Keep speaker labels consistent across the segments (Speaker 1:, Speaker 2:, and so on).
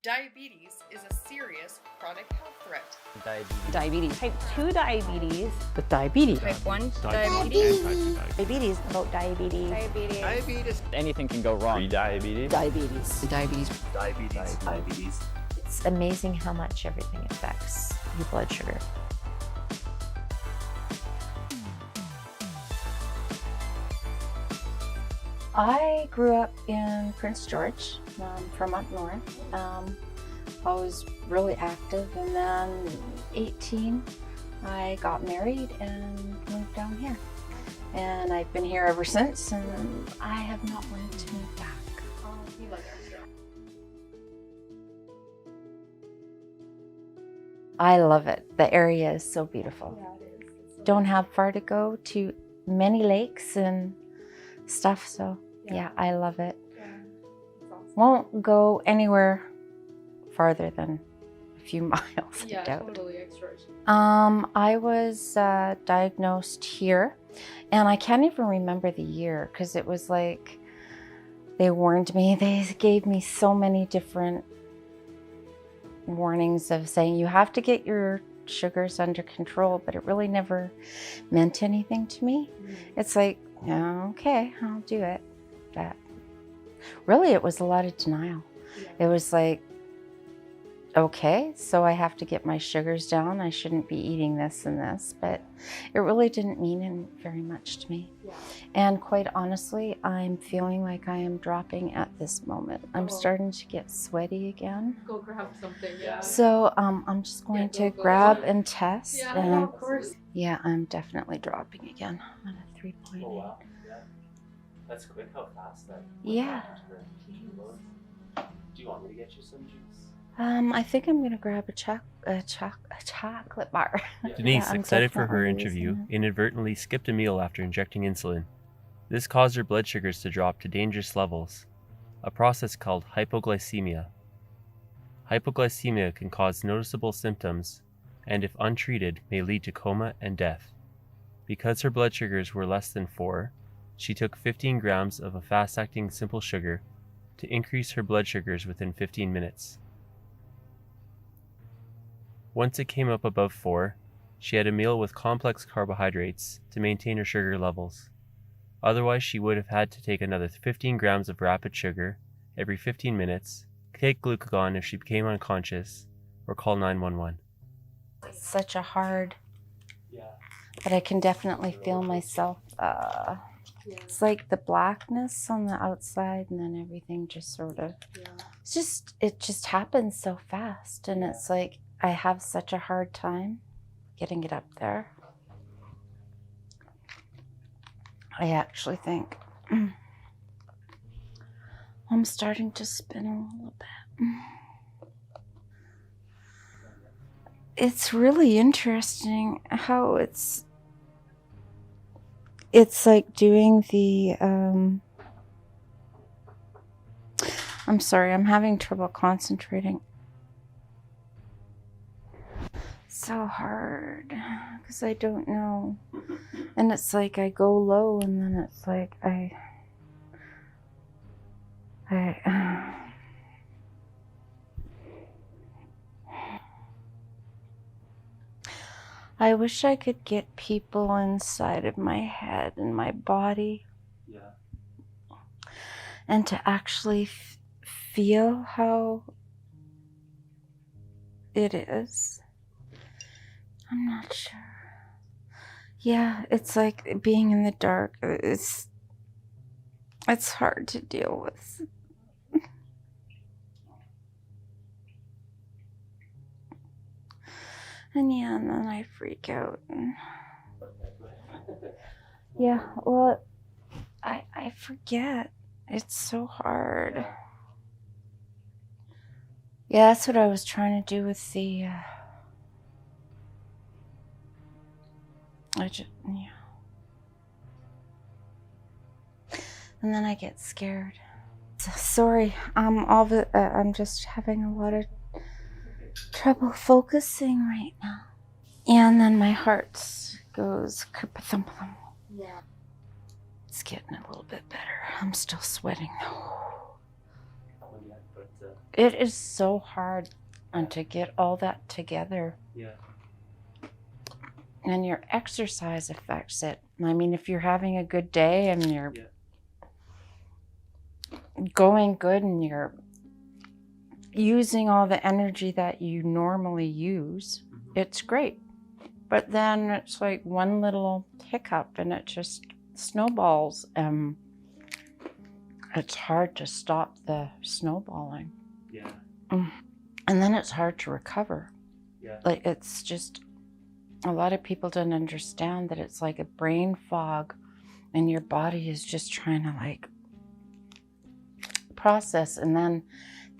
Speaker 1: Diabetes is a serious chronic health threat.
Speaker 2: Diabetes.
Speaker 3: Type 2 diabetes.
Speaker 2: With diabetes.
Speaker 3: Type 1
Speaker 4: Diabetes.
Speaker 3: diabetes. About diabetes.
Speaker 4: Diabetes.
Speaker 5: Anything can go wrong.
Speaker 4: Pre-diabetes.
Speaker 3: Diabetes.
Speaker 2: Diabetes.
Speaker 4: Diabetes.
Speaker 6: It's amazing how much everything affects your blood sugar. I grew up in Prince George, from up north. I was really active, and then 18, I got married and moved down here. And I've been here ever since, and I have not wanted to move back. I love it. The area is so beautiful.
Speaker 1: Yeah, it is.
Speaker 6: Don't have far to go to many lakes and stuff, so yeah, I love it.
Speaker 1: Yeah, it's awesome.
Speaker 6: Won't go anywhere farther than a few miles, I
Speaker 1: Yeah,
Speaker 6: doubt.
Speaker 1: totally extortion.
Speaker 6: I was diagnosed here, and I can't even remember the year because it was like they warned me. They gave me so many different warnings of saying you have to get your sugars under control, but it really never meant anything to me. It's like, yeah, okay, I'll do it. But really, it was a lot of denial. It was like, okay, so I have to get my sugars down. I shouldn't be eating this and this, but it really didn't mean very much to me.
Speaker 1: Yeah.
Speaker 6: And quite honestly, I'm feeling like I am dropping at this moment. I'm starting to get sweaty again.
Speaker 1: Go grab something, yeah.
Speaker 6: So I'm just going to
Speaker 1: go.
Speaker 6: grab and test.
Speaker 1: Yeah,
Speaker 6: and
Speaker 1: of course.
Speaker 6: yeah, I'm definitely dropping again on a 3.8.
Speaker 4: Oh wow. Yeah. That's quick how fast that.
Speaker 6: Yeah.
Speaker 4: Do you want me to get you some juice?
Speaker 6: I think I'm gonna grab a chocolate bar.
Speaker 5: Denise,
Speaker 6: Yeah, I'm
Speaker 5: excited for her
Speaker 6: definitely
Speaker 5: interview,
Speaker 6: losing
Speaker 5: inadvertently skipped a meal after injecting insulin. This caused her blood sugars to drop to dangerous levels, a process called hypoglycemia. Hypoglycemia can cause noticeable symptoms and, if untreated, may lead to coma and death. Because her blood sugars were less than 4, she took 15 grams of a fast-acting simple sugar to increase her blood sugars within 15 minutes. Once it came up above 4, she had a meal with complex carbohydrates to maintain her sugar levels. Otherwise, she would have had to take another 15 grams of rapid sugar every 15 minutes, take glucagon if she became unconscious, or call 911.
Speaker 6: It's such a hard,
Speaker 4: Yeah.
Speaker 6: but I can definitely feel myself. It's like the blackness on the outside, and then everything just sort of.
Speaker 1: Yeah.
Speaker 6: It just happens so fast, and it's like I have such a hard time getting it up there. I actually think I'm starting to spin a little bit. It's really interesting how it's like doing the I'm sorry, I'm having trouble concentrating. So hard because I don't know, and it's like I go low, and then it's like I wish I could get people inside of my head and my body,
Speaker 4: Yeah.
Speaker 6: and to actually feel how it is. I'm not sure. Yeah, it's like being in the dark. It's hard to deal with. And yeah, and then I freak out. Yeah, well, I forget. It's so hard. Yeah, that's what I was trying to do with the yeah. And then I get scared. Sorry, I'm just having a lot of trouble focusing right now. And then my heart goes kerpa-thump.
Speaker 1: Yeah.
Speaker 6: It's getting a little bit better. I'm still sweating though.
Speaker 4: Oh, yeah, but
Speaker 6: It is so hard and to get all that together.
Speaker 4: Yeah.
Speaker 6: And your exercise affects it. I mean, if you're having a good day and you're going good and you're using all the energy that you normally use, it's great. But then it's like one little hiccup and it just snowballs. It's hard to stop the snowballing.
Speaker 4: Yeah.
Speaker 6: And then it's hard to recover.
Speaker 4: Yeah.
Speaker 6: Like, it's just, a lot of people don't understand that it's like a brain fog and your body is just trying to like process, and then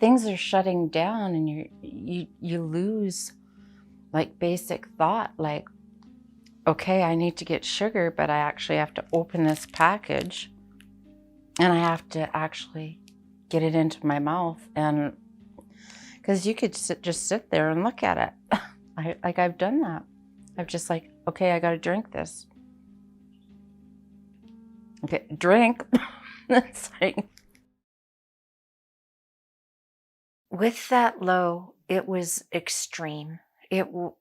Speaker 6: things are shutting down and you lose like basic thought, like, okay, I need to get sugar, but I actually have to open this package and I have to actually get it into my mouth. And because you could just sit there and look at it. I've done that. I'm just like, okay, I got to drink this. Okay, drink. It's like, with that low, it was extreme. With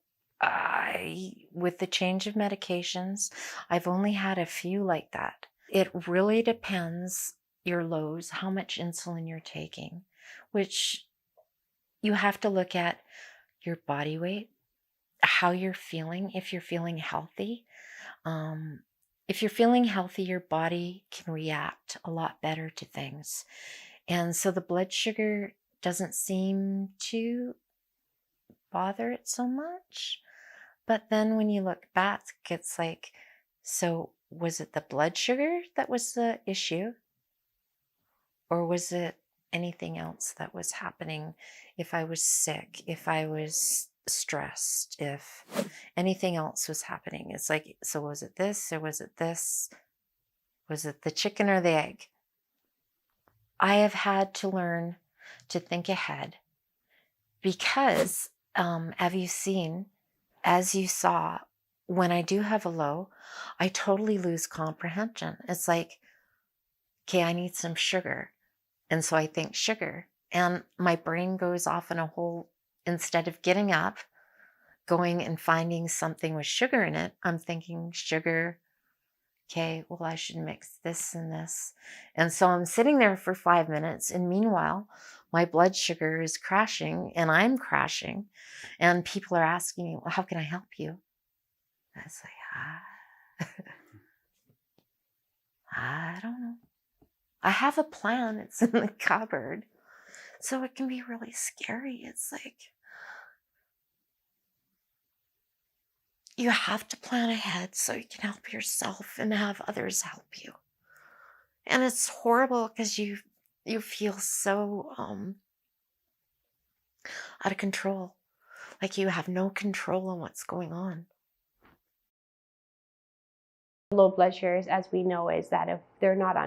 Speaker 6: the change of medications, I've only had a few like that. It really depends, your lows, how much insulin you're taking, which you have to look at your body weight, how you're feeling, if you're feeling healthy. If you're feeling healthy, your body can react a lot better to things. And so the blood sugar doesn't seem to bother it so much. But then when you look back, it's like, so was it the blood sugar that was the issue? Or was it anything else that was happening? If I was sick, if I was stressed, if anything else was happening. It's like, so was it this or was it this? Was it the chicken or the egg? I have had to learn to think ahead because, have you seen, as you saw, when I do have a low, I totally lose comprehension. It's like, okay, I need some sugar. And so I think sugar. And my brain goes off in a whole, instead of getting up, going and finding something with sugar in it, I'm thinking sugar. Okay, well, I should mix this and this. And so I'm sitting there for 5 minutes. And meanwhile, my blood sugar is crashing and I'm crashing. And people are asking me, well, how can I help you? And it's like, I don't know. I have a plan. It's in the cupboard. So it can be really scary. It's like, you have to plan ahead so you can help yourself and have others help you. And it's horrible because you feel so out of control. Like you have no control on what's going on.
Speaker 3: Low blood sugars, as we know, is that if they're not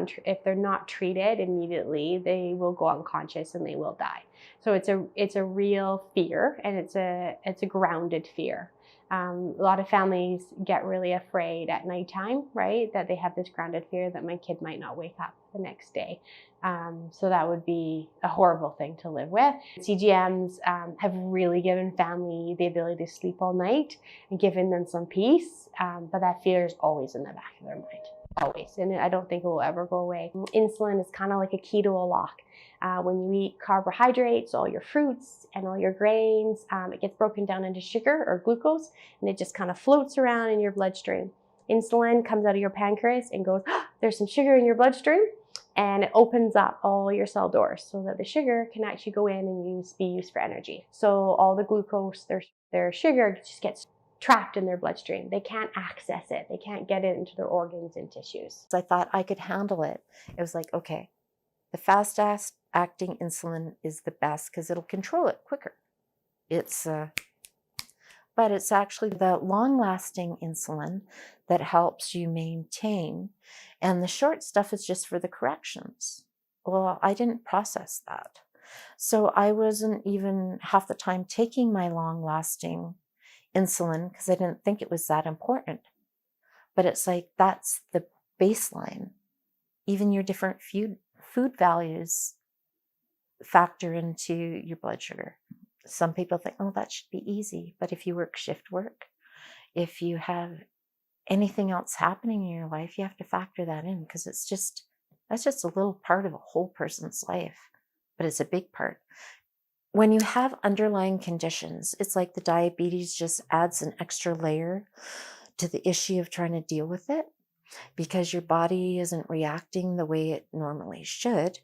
Speaker 3: treated immediately, they will go unconscious and they will die. So it's a real fear, and it's a grounded fear. A lot of families get really afraid at nighttime, right? That they have this grounded fear that my kid might not wake up the next day. So that would be a horrible thing to live with. CGMs have really given family the ability to sleep all night and given them some peace, but that fear is always in the back of their mind, always. And I don't think it will ever go away. Insulin is kind of like a key to a lock. When you eat carbohydrates, all your fruits and all your grains, it gets broken down into sugar or glucose, and it just kind of floats around in your bloodstream. Insulin comes out of your pancreas and goes, oh, there's some sugar in your bloodstream, and it opens up all your cell doors so that the sugar can actually go in and be used for energy. So all the glucose, their sugar just gets trapped in their bloodstream. They can't access it. They can't get it into their organs and tissues.
Speaker 6: So I thought I could handle it. It was like, okay, the fast-acting insulin is the best because it'll control it quicker. But it's actually the long-lasting insulin that helps you maintain, and the short stuff is just for the corrections. Well, I didn't process that. So I wasn't even half the time taking my long-lasting insulin because I didn't think it was that important. But it's like, that's the baseline. Even your different food values factor into your blood sugar. Some people think, oh, that should be easy. But if you work shift work, if you have anything else happening in your life, you have to factor that in, because that's just a little part of a whole person's life, but it's a big part. When you have underlying conditions, it's like the diabetes just adds an extra layer to the issue of trying to deal with it, because your body isn't reacting the way it normally should.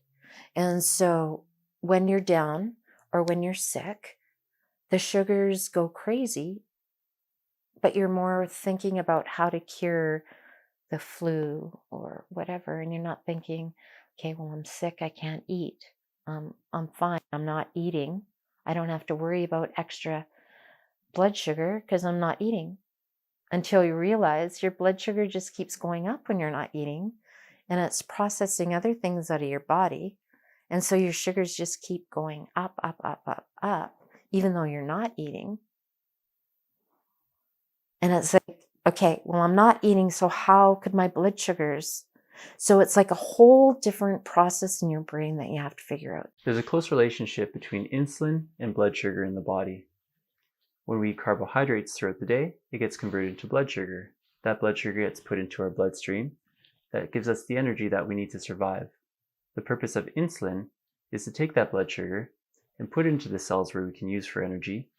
Speaker 6: And so when you're down or when you're sick, the sugars go crazy, but you're more thinking about how to cure the flu or whatever. And you're not thinking, okay, well, I'm sick, I can't eat. I'm fine, I'm not eating. I don't have to worry about extra blood sugar because I'm not eating. Until you realize your blood sugar just keeps going up when you're not eating, and it's processing other things out of your body. And so your sugars just keep going up, up, up, up, up, even though you're not eating. And it's like, okay, well, I'm not eating, so how could my blood sugars? So it's like a whole different process in your brain that you have to figure out.
Speaker 5: There's a close relationship between insulin and blood sugar in the body. When we eat carbohydrates throughout the day, it gets converted into blood sugar. That blood sugar gets put into our bloodstream. That gives us the energy that we need to survive. The purpose of insulin is to take that blood sugar and put it into the cells where we can use for energy,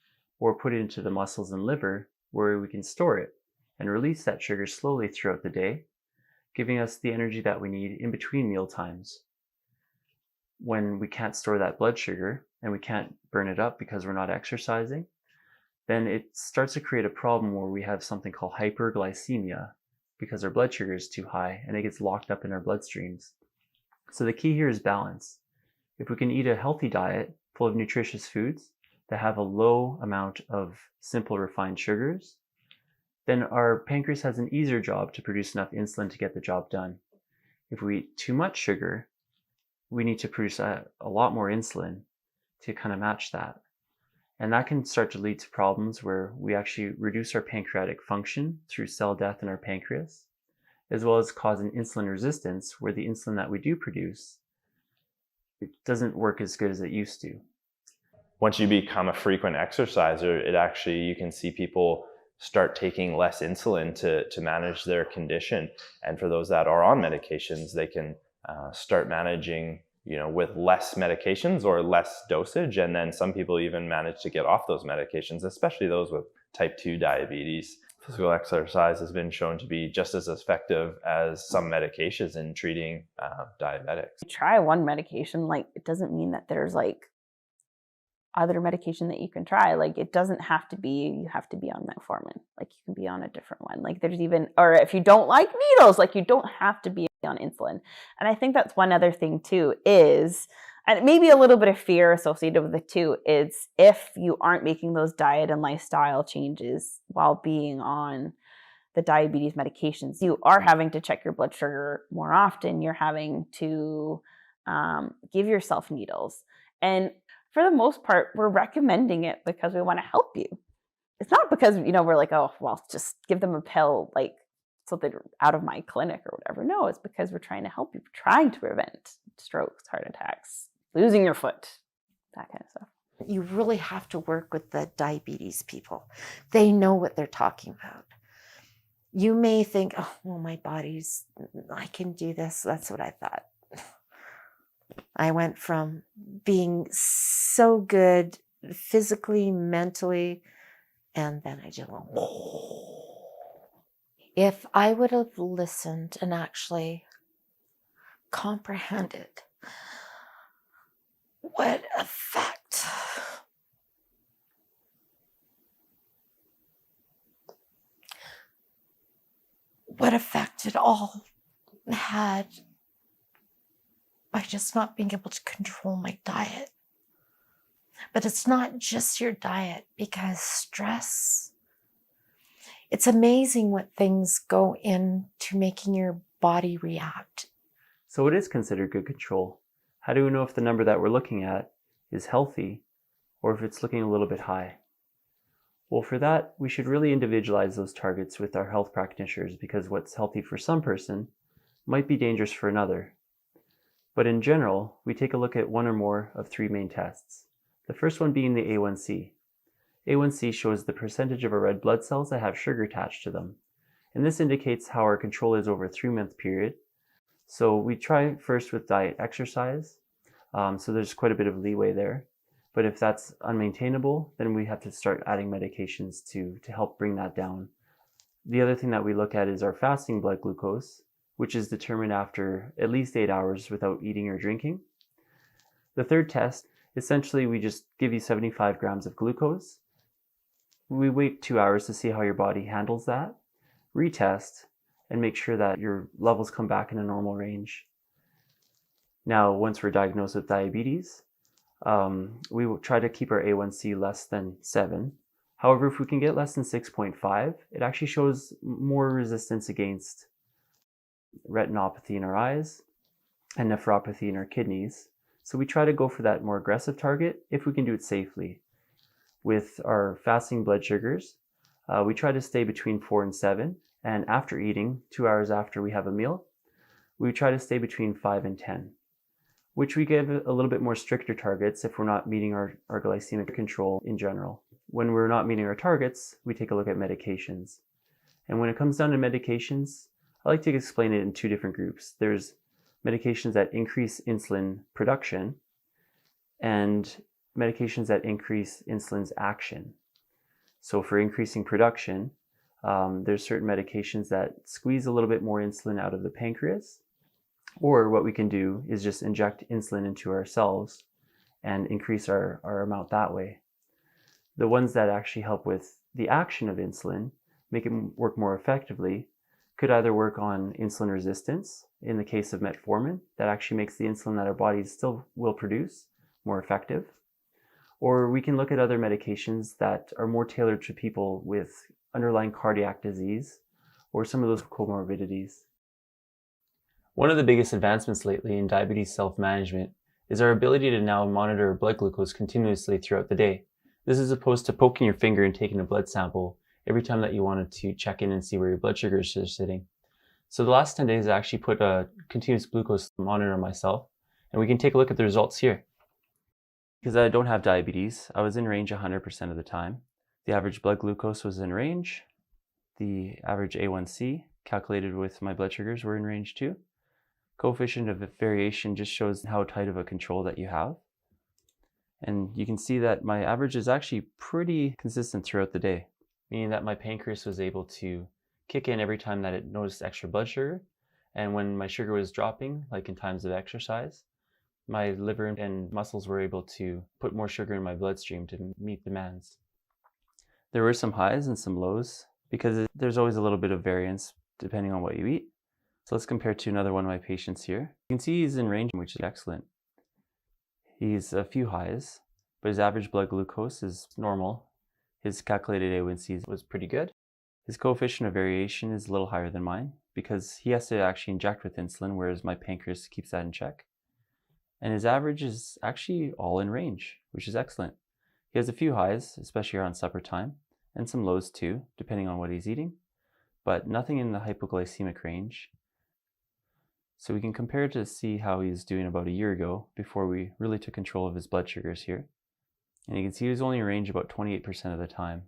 Speaker 5: or put it into the muscles and liver where we can store it and release that sugar slowly throughout the day, giving us the energy that we need in between meal times. When we can't store that blood sugar and we can't burn it up because we're not exercising, then it starts to create a problem where we have something called hyperglycemia, because our blood sugar is too high and it gets locked up in our bloodstreams. So the key here is balance. If we can eat a healthy diet full of nutritious foods that have a low amount of simple refined sugars, then our pancreas has an easier job to produce enough insulin to get the job done. If we eat too much sugar, we need to produce a lot more insulin to kind of match that. And that can start to lead to problems where we actually reduce our pancreatic function through cell death in our pancreas, as well as causing insulin resistance, where the insulin that we do produce, it doesn't work as good as it used to.
Speaker 7: Once you become a frequent exerciser, you can see people start taking less insulin to manage their condition. And for those that are on medications, they can start managing with less medications or less dosage. And then some people even manage to get off those medications, especially those with type 2 diabetes. Physical exercise has been shown to be just as effective as some medications in treating diabetics.
Speaker 2: Try one medication, it doesn't mean that there's other medication that you can try. It doesn't have to be, you have to be on metformin. You can be on a different one. There's even, or if you don't like needles, you don't have to be on insulin. And I think that's one other thing too is, and maybe a little bit of fear associated with it too, is if you aren't making those diet and lifestyle changes while being on the diabetes medications, you are having to check your blood sugar more often. You're having to give yourself needles. And for the most part, we're recommending it because we want to help you. It's not because, we're like, oh, well, just give them a pill, so they're out of my clinic or whatever. No, it's because we're trying to help you. We're trying to prevent strokes, heart attacks, losing your foot, that kind of stuff.
Speaker 6: You really have to work with the diabetes people. They know what they're talking about. You may think, oh, well, my body's, I can do this. That's what I thought. I went from being so good physically, mentally, and then I just went, whoa. If I would have listened and actually comprehended what effect it all had by just not being able to control my diet. But it's not just your diet, because stress, it's amazing what things go into making your body react.
Speaker 5: So what is considered good control? How do we know if the number that we're looking at is healthy or if it's looking a little bit high? Well, for that, we should really individualize those targets with our health practitioners, because what's healthy for some person might be dangerous for another. But in general, we take a look at one or more of three main tests. The first one being the A1C. A1C shows the percentage of our red blood cells that have sugar attached to them. And this indicates how our control is over a 3-month period. So we try first with diet exercise. So there's quite a bit of leeway there. But if that's unmaintainable, then we have to start adding medications to help bring that down. The other thing that we look at is our fasting blood glucose, which is determined after at least 8 hours without eating or drinking. The third test, essentially we just give you 75 grams of glucose. We wait 2 hours to see how your body handles that, retest, and make sure that your levels come back in a normal range. Now, once we're diagnosed with diabetes, we will try to keep our A1C less than 7. However, if we can get less than 6.5, it actually shows more resistance against retinopathy in our eyes and nephropathy in our kidneys. So we try to go for that more aggressive target if we can do it safely. With our fasting blood sugars, we try to stay between 4 and 7. And after eating, 2 hours after we have a meal, we try to stay between 5 and 10, which we give a little bit more stricter targets if we're not meeting our glycemic control in general. When we're not meeting our targets, we take a look at medications. And when it comes down to medications, I like to explain it in 2 different groups. There's medications that increase insulin production and medications that increase insulin's action. So for increasing production, there's certain medications that squeeze a little bit more insulin out of the pancreas, or what we can do is just inject insulin into our cells and increase our amount that way. The ones that actually help with the action of insulin, make it work more effectively, could either work on insulin resistance, in the case of metformin, that actually makes the insulin that our bodies still will produce more effective. Or we can look at other medications that are more tailored to people with underlying cardiac disease or some of those comorbidities. One of the biggest advancements lately in diabetes self-management is our ability to now monitor blood glucose continuously throughout the day. This is opposed to poking your finger and taking a blood sample every time that you wanted to check in and see where your blood sugars are sitting. So the last 10 days I actually put a continuous glucose monitor on myself, and we can take a look at the results here. Because I don't have diabetes, I was in range 100% of the time. The average blood glucose was in range. The average A1C calculated with my blood sugars were in range too. Coefficient of variation just shows how tight of a control that you have. And you can see that my average is actually pretty consistent throughout the day, meaning that my pancreas was able to kick in every time that it noticed extra blood sugar. And when my sugar was dropping, like in times of exercise, my liver and muscles were able to put more sugar in my bloodstream to meet demands. There were some highs and some lows because there's always a little bit of variance depending on what you eat. So let's compare to another one of my patients here. You can see he's in range, which is excellent. He's a few highs, but his average blood glucose is normal. His calculated A1C was pretty good. His coefficient of variation is a little higher than mine because he has to actually inject with insulin, whereas my pancreas keeps that in check. And his average is actually all in range, which is excellent. He has a few highs, especially around supper time, and some lows too, depending on what he's eating, but nothing in the hypoglycemic range. So we can compare to see how he's doing about a year ago before we really took control of his blood sugars here. And you can see he was only in range about 28% of the time.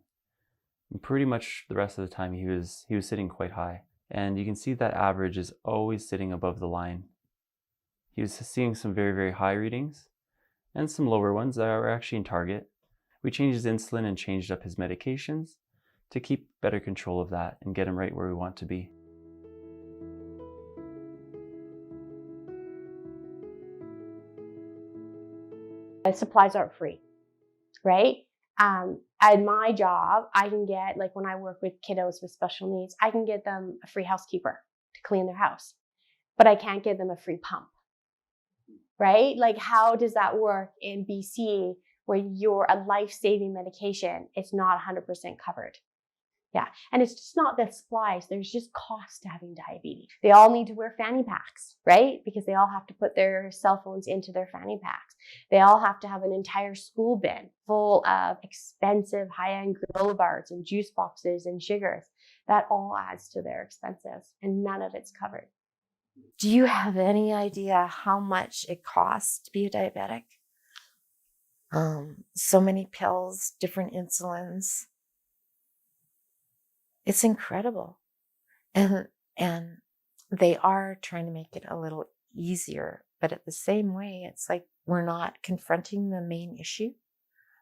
Speaker 5: And pretty much the rest of the time he was sitting quite high. And you can see that average is always sitting above the line. He was seeing some very, very high readings and some lower ones that were actually in target. We changed his insulin and changed up his medications to keep better control of that and get him right where we want to be.
Speaker 3: Supplies aren't free, right? At my job, I can get, like when I work with kiddos with special needs, I can get them a free housekeeper to clean their house, but I can't give them a free pump, right? Like how does that work in BC where you're a life-saving medication, it's not 100% covered? Yeah, and it's just not the supplies, there's just cost to having diabetes. They all need to wear fanny packs, right? Because they all have to put their cell phones into their fanny packs. They all have to have an entire school bin full of expensive high-end granola bars and juice boxes and sugars. That all adds to their expenses and none of it's covered.
Speaker 6: Do you have any idea how much it costs to be a diabetic? So many pills, different insulins. It's incredible. And they are trying to make it a little easier, but at the same way, it's like we're not confronting the main issue,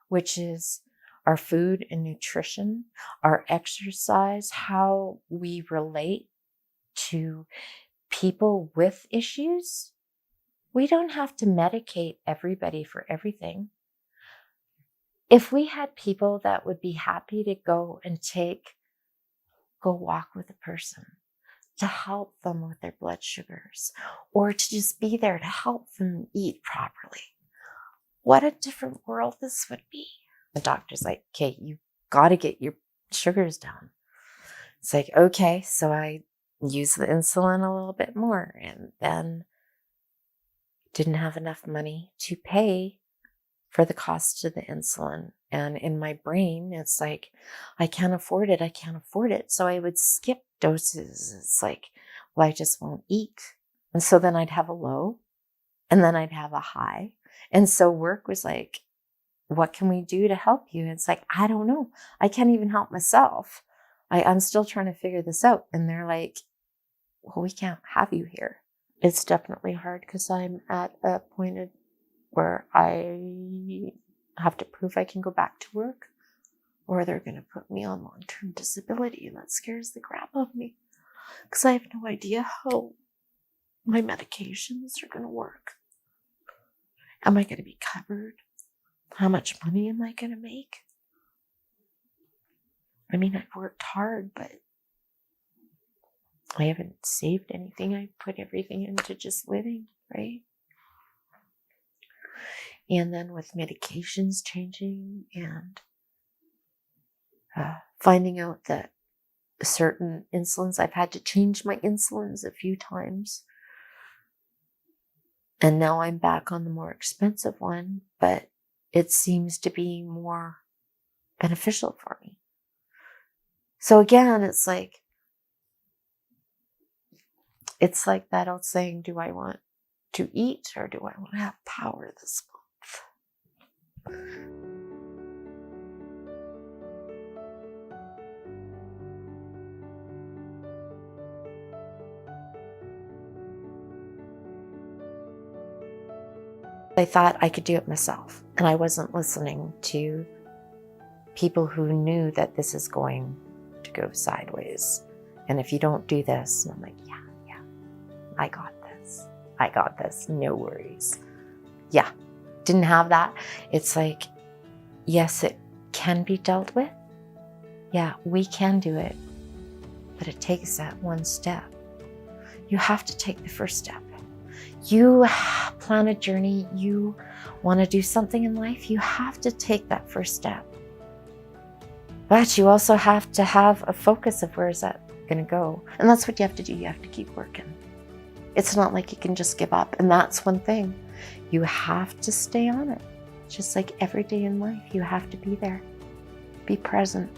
Speaker 6: which is our food and nutrition, our exercise, how we relate to people with issues. We don't have to medicate everybody for everything. If we had people that would be happy to go walk with a person, to help them with their blood sugars, or to just be there to help them eat properly, what a different world this would be. The doctor's like, okay, you got to get your sugars down. It's like, okay, so I use the insulin a little bit more, and then didn't have enough money to pay for the cost of the insulin. And in my brain, it's like, I can't afford it. I can't afford it. So I would skip doses. It's like, well, I just won't eat. And so then I'd have a low, and then I'd have a high. And so work was like, what can we do to help you? And it's like, I don't know. I can't even help myself. I'm still trying to figure this out. And they're like, well, we can't have you here. It's definitely hard because I'm at a point where I have to prove I can go back to work, or they're going to put me on long-term disability. And that scares the crap out of me because I have no idea how my medications are going to work. Am I going to be covered? How much money am I going to make? I mean, I've worked hard, but I haven't saved anything. I put everything into just living, right? And then with medications changing and finding out that certain insulins, I've had to change my insulins a few times. And now I'm back on the more expensive one, but it seems to be more beneficial for me. So again, it's like that old saying, do I want to eat or do I want to have power this month? I thought I could do it myself, and I wasn't listening to people who knew that this is going to go sideways. And if you don't do this, and I'm like, yeah, I got this, no worries. Yeah, didn't have that. It's like, yes, it can be dealt with. Yeah, we can do it, but it takes that one step. You have to take the first step. You plan a journey, you want to do something in life, you have to take that first step. But you also have to have a focus of where is that going to go. And that's what you have to do. You have to keep working. It's not like you can just give up. And that's one thing. You have to stay on it. Just like every day in life, you have to be there. Be present.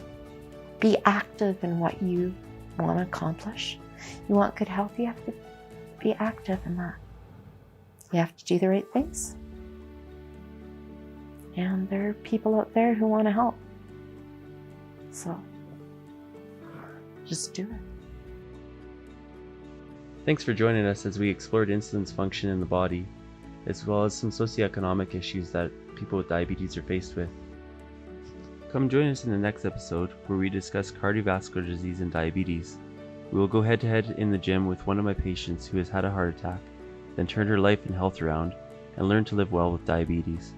Speaker 6: Be active in what you want to accomplish. You want good health, you have to be active in that. You have to do the right things. And there are people out there who want to help. So, just do it.
Speaker 5: Thanks for joining us as we explored insulin's function in the body, as well as some socioeconomic issues that people with diabetes are faced with. Come join us in the next episode where we discuss cardiovascular disease and diabetes. We will go head-to-head in the gym with one of my patients who has had a heart attack, then turned her life and health around, and learned to live well with diabetes.